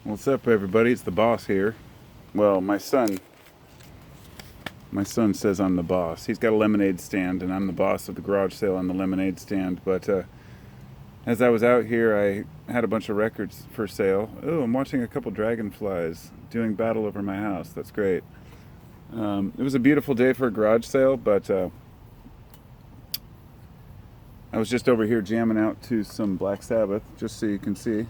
What's up, everybody? It's the boss here. Well, my son says I'm the boss. He's got a lemonade stand, and I'm the boss of the garage sale on the lemonade stand. But as I was out here, I had a bunch of records for sale. Oh, I'm watching a couple dragonflies doing battle over my house. That's great. It was a beautiful day for a garage sale, but I was just over here jamming out to some Black Sabbath, just so you can see.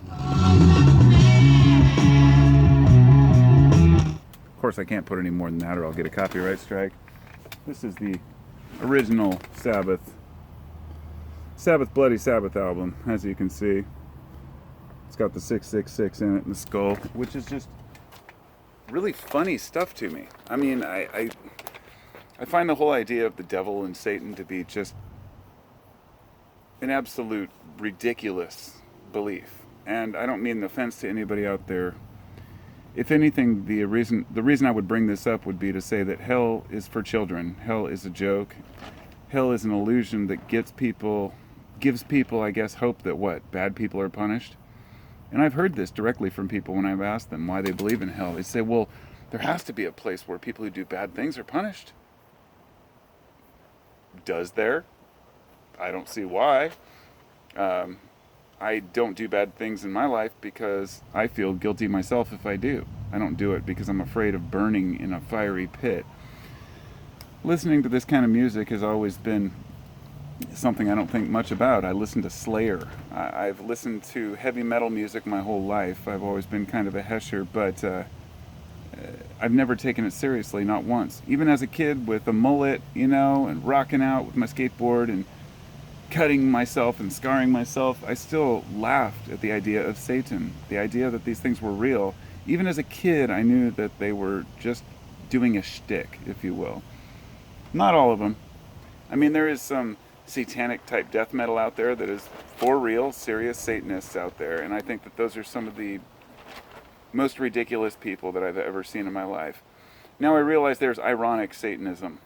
Of course, I can't put any more than that or I'll get a copyright strike. This is the original Bloody Sabbath album, as you can see. It's got the 666 in it and the skull, which is just really funny stuff to me. I mean, I find the whole idea of the devil and Satan to be just an absolute ridiculous belief. And I don't mean the offense to anybody out there. If anything, the reason I would bring this up would be to say that hell is for children. Hell is a joke. Hell is an illusion that gives people, I guess, hope that bad people are punished. And I've heard this directly from people when I've asked them why they believe in hell. They say, well, there has to be a place where people who do bad things are punished. Does there? I don't see why. I don't do bad things in my life because I feel guilty myself if I do. I don't do it because I'm afraid of burning in a fiery pit. Listening to this kind of music has always been something I don't think much about. I listen to Slayer. I've listened to heavy metal music my whole life. I've always been kind of a hesher, but I've never taken it seriously, not once. Even as a kid with a mullet, and rocking out with my skateboard and cutting myself and scarring myself, I still laughed at the idea of Satan, the idea that these things were real. Even as a kid, I knew that they were just doing a shtick, if you will. Not all of them. I mean, there is some satanic type death metal out there that is for real, serious Satanists out there, and I think that those are some of the most ridiculous people that I've ever seen in my life. Now I realize there's ironic Satanism.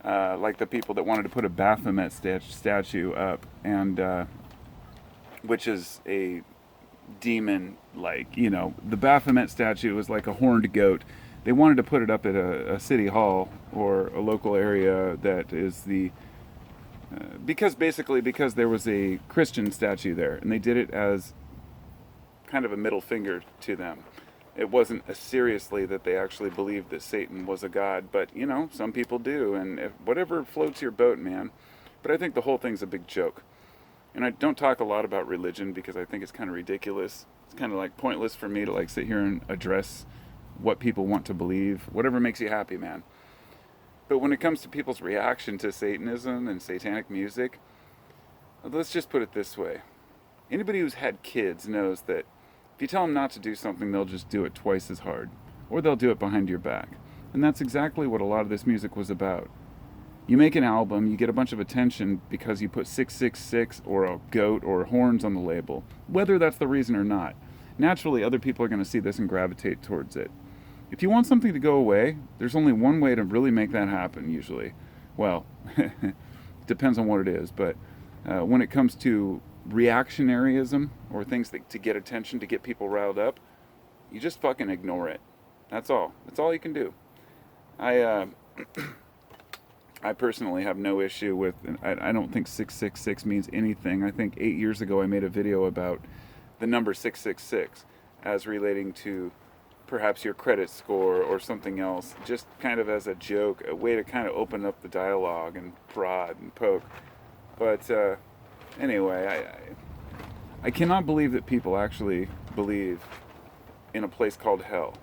Like the people that wanted to put a Baphomet statue up, and which is a demon, the Baphomet statue was like a horned goat. They wanted to put it up at a city hall or a local area that is because there was a Christian statue there, and they did it as kind of a middle finger to them. It wasn't as seriously that they actually believed that Satan was a god, but some people do, and whatever floats your boat, man. But I think the whole thing's a big joke. And I don't talk a lot about religion because I think it's kind of ridiculous. It's kind of pointless for me to sit here and address what people want to believe, whatever makes you happy, man. But when it comes to people's reaction to Satanism and satanic music, let's just put it this way. Anybody who's had kids knows that if you tell them not to do something, they'll just do it twice as hard. Or they'll do it behind your back. And that's exactly what a lot of this music was about. You make an album, you get a bunch of attention because you put 666 or a goat or horns on the label. Whether that's the reason or not. Naturally, other people are going to see this and gravitate towards it. If you want something to go away, there's only one way to really make that happen, usually. Well, depends on what it is, but when it comes to reactionaryism or things to get attention, to get people riled up, you just fucking ignore it. That's all you can do. I personally have no issue with, I don't think 666 means anything. I think 8 years ago I made a video about the number 666 as relating to perhaps your credit score or something else, just kind of as a joke, a way to kind of open up the dialogue and prod and poke. But anyway, I cannot believe that people actually believe in a place called hell.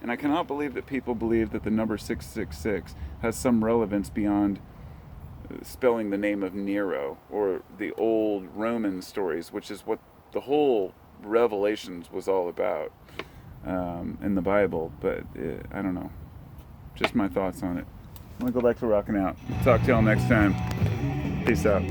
And I cannot believe that people believe that the number 666 has some relevance beyond spelling the name of Nero or the old Roman stories, which is what the whole Revelations was all about in the Bible. But I don't know. Just my thoughts on it. I'm going to go back to rocking out. Talk to y'all next time. Peace out.